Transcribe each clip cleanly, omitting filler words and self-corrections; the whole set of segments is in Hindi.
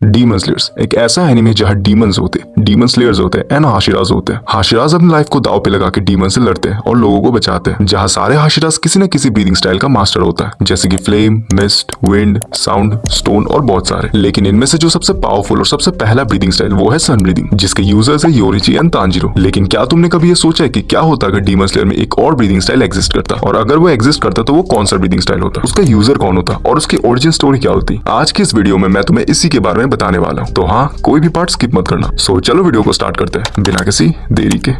डीमन स्लेयर्स एक ऐसा एनिमे जहाँ डीमंस होते हैं, डीमन स्लेयर्स होते हैं एंड हाशिराज होते हैं। हाशिराज अपनी लाइफ को दाव पे लगा के डीमन से लड़ते हैं और लोगों को बचाते हैं। जहाँ सारे हाशिराज किसी न किसी ब्रीदिंग स्टाइल का मास्टर होता है, जैसे कि flame, mist, wind, sound, stone और बहुत सारे। लेकिन इनमें से जो सबसे पावरफुल और सबसे पहला ब्रीदिंग स्टाइल वो है सन ब्रीदिंग, जिसके यूजर्स है योरिची एंड तांजीरो। लेकिन क्या तुमने कभी ये सोचा है कि क्या होता अगर डीमन स्लेयर में एक और ब्रीदिंग स्टाइल एग्जिस्ट करता, और अगर वो एग्जिस्ट करता तो वो कौन सा ब्रीदिंग स्टाइल होता, उसका यूजर कौन होता और उसकी ओरिजिन स्टोरी क्या होती? आज की इस वीडियो में मैं तुम्हें इसी के बारे में बताने वाला हूँ, तो हाँ, कोई भी पार्ट स्किप मत करना। सो चलो वीडियो को स्टार्ट करते हैं बिना किसी देरी के।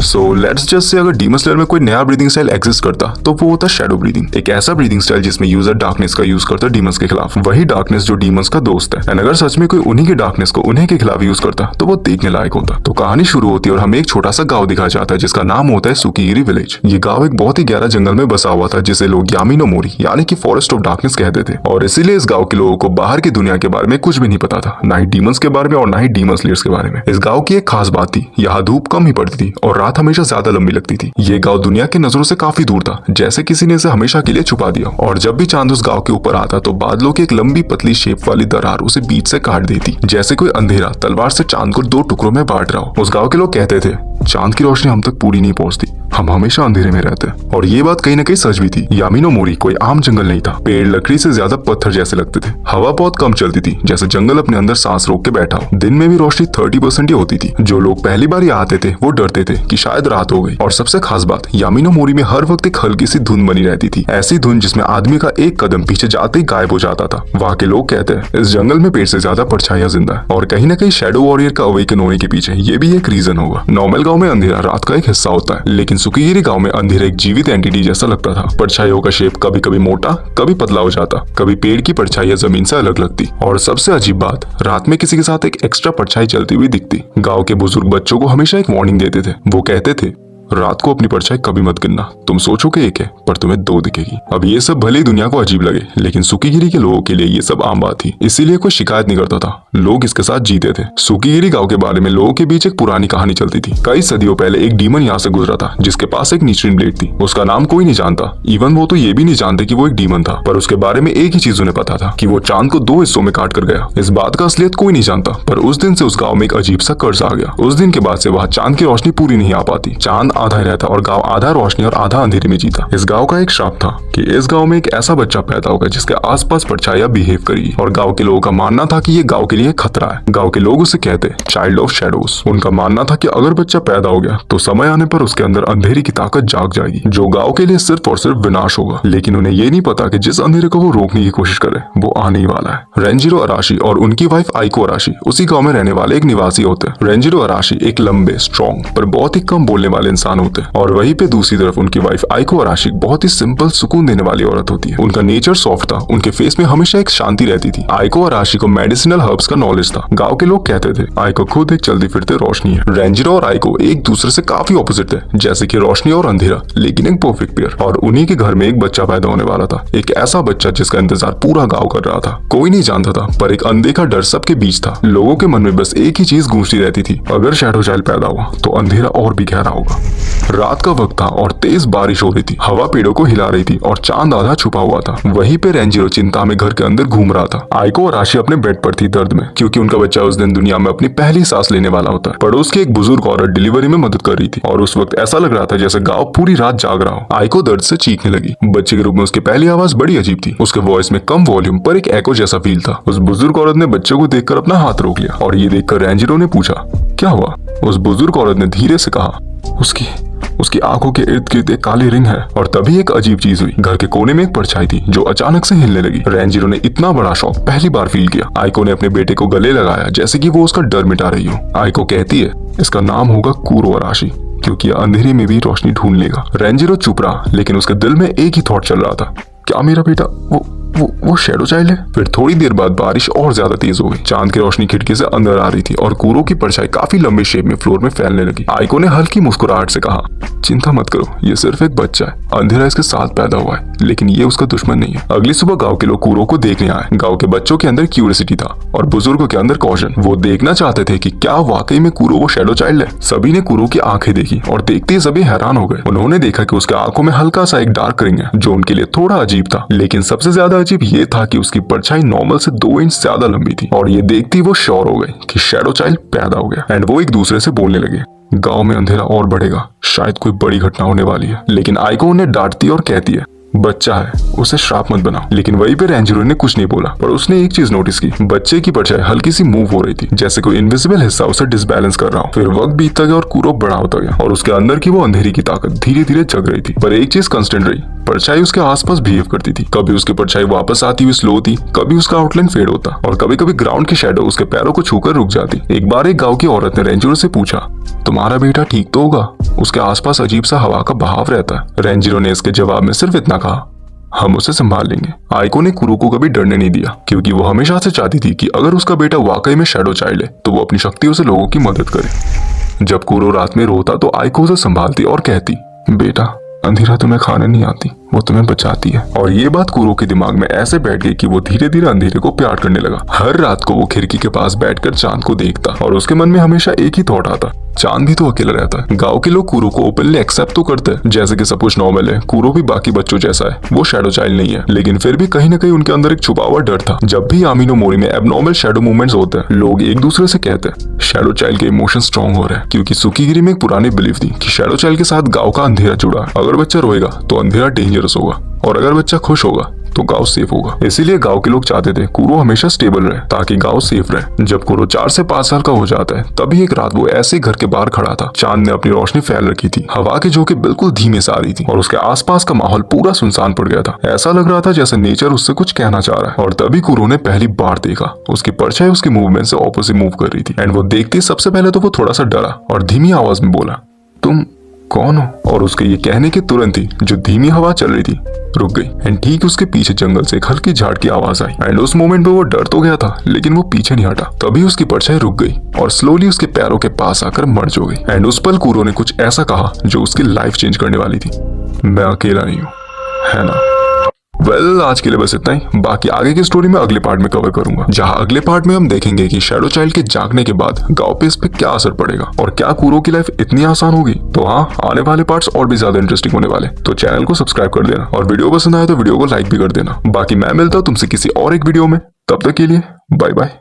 सो लेट्स जस्ट से अगर डीमन स्लेयर में कोई नया ब्रीदिंग स्टाइल एग्जिस्ट करता तो वो होता शैडो ब्रीदिंग। एक ऐसा ब्रीदिंग स्टाइल जिसमें यूजर डार्कनेस का यूज करता डीमंस के खिलाफ, वही डार्कनेस जो डीमंस का दोस्त है। एंड अगर सच में कोई उन्हीं के डार्कनेस को उन्हीं के खिलाफ यूज करता तो वो देखने लायक होता। तो कहानी शुरू होती है और हमें एक छोटा सा गाँव दिखाया जाता है जिसका नाम होता है सुकीगिरी विलेज। ये गाँव एक बहुत ही गहरा जंगल में बसा हुआ था जिसे लोग यामी नो मोरी यानी कि फॉरेस्ट ऑफ डार्कनेस कहते थे। और इसीलिए इस गाँव के लोगों को बाहर की दुनिया के बारे में कुछ भी नहीं पता था, ना ही डीमंस के बारे में और ना ही डीमन स्लेयर्स के बारे में। इस गाँव की एक खास बात थी, यहाँ धूप कम ही पड़ती थी और रात हमेशा ज्यादा लंबी लगती थी। ये गांव दुनिया की नजरों से काफी दूर था, जैसे किसी ने इसे हमेशा के लिए छुपा दिया। और जब भी चांद उस गांव के ऊपर आता तो बादलों की एक लंबी पतली शेप वाली दरार उसे बीच से काट देती, जैसे कोई अंधेरा तलवार से चांद को दो टुकड़ों में बांट रहा हो। उस गांव के लोग कहते थे चांद की रोशनी हम तक पूरी नहीं पहुंचती, हम हमेशा अंधेरे में रहते हैं। और ये बात कहीं ना कहीं सच भी थी। यामी नो मोरी कोई आम जंगल नहीं था, पेड़ लकड़ी से ज्यादा पत्थर जैसे लगते थे, हवा बहुत कम चलती थी, जैसे जंगल अपने अंदर सांस रोक के बैठा हो। दिन में भी रोशनी 30% ही होती थी। जो लोग पहली बार यहाँ आते थे वो डरते थे कि शायद रात हो गई। और सबसे खास बात, यामी नो मोरी में हर वक्त एक हल्की सी धुंध बनी रहती थी, ऐसी धुंध जिसमें आदमी का एक कदम पीछे जाते ही गायब हो जाता था। वहाँ के लोग कहते हैं इस जंगल में पेड़ से ज्यादा परछाइयां जिंदा है। और कहीं ना कहीं शैडो वॉरियर का अवेकन होने के पीछे ये भी एक रीजन होगा। नॉर्मल गाँव में अंधेरा रात का एक हिस्सा होता है, लेकिन सुकीगिरी गाँव में अंधेरा एक जीवित एंटिटी जैसा लगता था। परछाइयों का शेप कभी कभी मोटा, कभी पतला हो जाता, कभी पेड़ की परछाइयां जमीन से अलग लगती। और सबसे अजीब बात, रात में किसी के साथ एक एक्स्ट्रा परछाई चलती हुई दिखती। गांव के बुजुर्ग बच्चों को हमेशा एक वार्निंग देते थे। वो कहते थे रात को अपनी परछाई कभी मत गिनना, तुम सोचोगे एक है पर तुम्हें दो दिखेगी। अब ये सब भले ही दुनिया को अजीब लगे, लेकिन सुकीगिरी के लोगों के लिए ये सब आम बात थी, इसीलिए कोई शिकायत नहीं करता था। लोग इसके साथ जीते थे। सुकीगिरी गांव के बारे में लोगों के बीच एक पुरानी कहानी चलती थी। कई सदियों पहले एक डीमन यहाँ से गुजरा था जिसके पास एक नीचरिन ब्लेड थी। उसका नाम कोई नहीं जानता, इवन वो तो ये भी नहीं जानते कि वो एक डीमन था। पर उसके बारे में एक ही चीज उन्हें पता था कि वो चांद को दो हिस्सों में काट कर गया। इस बात का असलियत कोई नहीं जानता, पर उस दिन से उस गाँव में एक अजीब सा कर्ज आ गया। उस दिन के बाद से वहाँ चांद की रोशनी पूरी नहीं आ पाती, चांद आधा रहता और आधा रोशनी और आधा अंधेरे में जीता। इस गांव का एक श्राप था कि इस गांव में एक ऐसा बच्चा पैदा होगा जिसके आसपास परछाइयां बिहेव करेगी। और गांव के लोगों का मानना था कि ये गांव के लिए खतरा है। गांव के लोग उसे कहते चाइल्ड ऑफ शैडोज। उनका मानना था कि अगर बच्चा पैदा हो गया तो समय आने पर उसके अंदर अंधेरे की ताकत जाग जाएगी, जो गाँव के लिए सिर्फ और सिर्फ विनाश होगा। लेकिन उन्हें ये नहीं पता कि जिस अंधेरे को वो रोकने की कोशिश करे वो आने ही वाला है। रेंजिरो अराशी और उनकी वाइफ आइको अराशी उसी गाँव में रहने वाले एक निवासी होते हैं। रेंजिरो अराशी एक लंबे, स्ट्रॉन्ग पर बहुत ही कम बोलने वाले इंसान होते हैं। और वहीं पे दूसरी तरफ उनकी वाइफ आइको अराशी बहुत ही सिंपल, सुकून देने वाली औरत होती है। उनका नेचर सॉफ्ट था, उनके फेस में हमेशा एक शांति रहती थी। आइको अराशी को मेडिसिनल हर्ब्स का नॉलेज था। गांव के लोग कहते थे आइको खुद एक चलती फिरते रोशनी है। रेंजिरो और आइको एक दूसरे से काफी ऑपोजिट थे, जैसे कि रोशनी और अंधेरा, लेकिन एक परफेक्ट पेयर। और उन्हीं के घर में एक बच्चा पैदा होने वाला था, एक ऐसा बच्चा जिसका इंतजार पूरा गाँव कर रहा था। कोई नहीं जानता था, पर एक अनदेखा डर सबके बीच था। लोगों के मन में बस एक ही चीज गूंजती रहती थी, अगर शैडो चाइल्ड पैदा हुआ तो अंधेरा और भी गहरा होगा। रात का वक्त था और तेज बारिश हो रही थी, हवा पेड़ों को हिला रही थी और चांद आधा छुपा हुआ था। वहीं पे रेंजिरो चिंता में घर के अंदर घूम रहा था। आइको अराशी अपने बेड पर थी दर्द में, क्योंकि उनका बच्चा उस दिन दुनिया में अपनी पहली सांस लेने वाला होता है। पड़ोस की एक बुजुर्ग औरत डिलीवरी में मदद कर रही थी और उस वक्त ऐसा लग रहा था जैसे गाँव पूरी रात जाग रहा हो। आइको दर्द से चीखने लगी। बच्चे के रूप में उसकी पहली आवाज बड़ी अजीब थी। उसके वॉइस में कम वॉल्यूम पर एक एको जैसा फील था। उस बुजुर्ग औरत ने बच्चे को देखकर अपना हाथ रोक लिया और ये देखकर रेंजिरो ने पूछा क्या हुआ। उस बुजुर्ग औरत ने धीरे से कहा उसकी आंखों के इर्द गिर्द एक काली रिंग है। और तभी एक अजीब चीज हुई, घर के कोने में एक परछाई थी जो अचानक से हिलने लगी। रेंजिरो ने इतना बड़ा शॉक पहली बार फील किया। आइको ने अपने बेटे को गले लगाया जैसे कि वो उसका डर मिटा रही हो। आइको कहती है इसका नाम होगा कुरो अराशी, क्योंकि अंधेरे में भी रोशनी ढूंढ लेगा। रेंजिरो चुप रहा, लेकिन उसके दिल में एक ही थॉट चल रहा था, क्या मेरा बेटा वो शैडो चाइल्ड है। फिर थोड़ी देर बाद बारिश और ज्यादा तेज हो गई। चांद की रोशनी खिड़की से अंदर आ रही थी और कुरो की परछाई काफी लंबे शेप में फ्लोर में फैलने लगी। आइको ने हल्की मुस्कुराहट से कहा चिंता मत करो, ये सिर्फ एक बच्चा है, अंधेरा इसके साथ पैदा हुआ है, लेकिन ये उसका दुश्मन नहीं है। अगली सुबह गाँव के लोग कुरो को देखने आए। गाँव के बच्चों के अंदर क्यूरियोसिटी था और बुजुर्गों के अंदर कॉशन। वो देखना चाहते थे कि क्या वाकई में कुरो वो शैडो चाइल्ड है। सभी ने कुरो की आंखें देखी और देखते ही सभी हैरान हो गए। उन्होंने देखा कि उसके आंखों में हल्का सा एक डार्क रिंग है जो उनके लिए थोड़ा अजीब था, लेकिन सबसे ज्यादा अजीब ये था कि उसकी परछाई नॉर्मल से 2 इंच ज्यादा लंबी थी और ये देखती वो श्योर हो गई कि शैडो चाइल्ड पैदा हो गया एंड वो एक दूसरे से बोलने लगे। गांव में अंधेरा और बढ़ेगा, शायद कोई बड़ी घटना होने वाली है। लेकिन आइको उन्हें डांटती और कहती है बच्चा है, उसे श्राप मत बनाओ। लेकिन वहीं पे रेंजरो ने कुछ नहीं बोला, पर उसने एक चीज नोटिस की, बच्चे की परछाई हल्की सी मूव हो रही थी, जैसे कोई इनविजिबल हिस्सा उसे डिसबैलेंस कर रहा हो। फिर वक्त बीतता गया और कुरो बड़ा होता गया और उसके अंदर की वो अंधेरी की ताकत धीरे धीरे जग रही थी। पर एक चीज कांस्टेंट रही, परछाई उसके आसपास बिहेव करती थी। कभी उसकी परछाई वापस आती हुई स्लो थी, कभी उसका आउटलाइन फेड होता और कभी कभी ग्राउंड की शैडो उसके पैरों को छूकर रुक जाती। एक बार एक गांव की औरत ने रेंजरो से पूछा, तुम्हारा बेटा ठीक तो होगा? उसके आसपास अजीब सा हवा का बहाव रहता है। रेंजरो ने इसके जवाब में सिर्फ इतना कहा, हम उसे संभाल लेंगे। आइको ने कुरो को कभी डरने नहीं दिया, क्योंकि वो हमेशा से चाहती थी कि अगर उसका बेटा वाकई में शैडो चाइल्ड है तो वो अपनी शक्तियों से लोगों की मदद करे। जब कुरो रात में रोता तो आइको उसे संभालती और कहती, बेटा अंधेरा तुम्हें खाने नहीं आती, वो तुम्हें बचाती है। और ये बात कुरो के दिमाग में ऐसे बैठ गई कि वो धीरे धीरे अंधेरे को प्यार करने लगा। हर रात को वो खिड़की के पास बैठकर चांद को देखता और उसके मन में हमेशा एक ही थॉट आता, चांद भी तो अकेला रहता है। गांव के लोग कुरो को ओपनली एक्सेप्ट तो करते हैं, जैसे कि सब कुछ नॉर्मल है, कुरो भी बाकी बच्चों जैसा है, वो शैडो चाइल्ड नहीं है। लेकिन फिर भी कहीं न कहीं उनके अंदर एक छुपा हुआ डर था। जब भी यामिनो मोरी में एबनॉर्मल शैडो मूवमेंट्स होते हैं, लोग एक दूसरे से कहते हैं शैडो चाइल्ड के इमोशन स्ट्रॉन्ग हो रहे हैं, क्योंकि सुकीगिरी में एक पुरानी बिलीफ थी कि शैडो चाइल्ड के साथ गांव का अंधेरा जुड़ा है। अगर बच्चा रोएगा तो अंधेरा डेंजरस होगा और अगर बच्चा खुश होगा तो गांव सेफ होगा। इसीलिए गांव के लोग चाहते थे कुरो हमेशा स्टेबल रहे ताकि गांव सेफ रहे। जब कुरो 4 से 5 साल का हो जाता है, तभी एक रात वो ऐसे घर के बाहर खड़ा था। चांद ने अपनी रोशनी फैल रखी थी, हवा के झोंके बिल्कुल धीमे से आ रही थी और उसके आसपास का माहौल पूरा सुनसान पड़ गया था। ऐसा लग रहा था जैसे नेचर उससे कुछ कहना चाह रहा है। और तभी कुरो ने पहली बार देखा, उसकी परछाई उसकी मूवमेंट से ऑपोजिट मूव कर रही थी। एंड वो देखते सबसे पहले तो वो थोड़ा सा डरा और धीमी आवाज में बोला, तुम कौन हो? और उसके ये कहने के तुरंत ही जो धीमी हवा चल रही थी रुक गई एंड ठीक उसके पीछे जंगल से एक हल्की झाड़ की आवाज आई। एंड उस मोमेंट में वो डर तो गया था, लेकिन वो पीछे नहीं हटा। तभी उसकी परछाई रुक गई और स्लोली उसके पैरों के पास आकर मर्ज हो गई। एंड उस पल कुरो ने कुछ ऐसा कहा जो उसकी लाइफ चेंज करने वाली थी, मैं अकेला नहीं हूँ, है ना? वेल, आज के लिए बस इतना ही। बाकी आगे की स्टोरी में अगले पार्ट में कवर करूंगा, जहां अगले पार्ट में हम देखेंगे कि शैडो चाइल्ड के जागने के बाद गांव पे इस पे क्या असर पड़ेगा और क्या कुरो की लाइफ इतनी आसान होगी। तो हाँ, आने वाले पार्ट्स और भी ज्यादा इंटरेस्टिंग होने वाले, तो चैनल को सब्सक्राइब कर देना और वीडियो पसंद आए तो वीडियो को लाइक भी कर देना। बाकी मैं मिलता हूँ तुमसे किसी और एक वीडियो में, तब तक के लिए बाय बाय।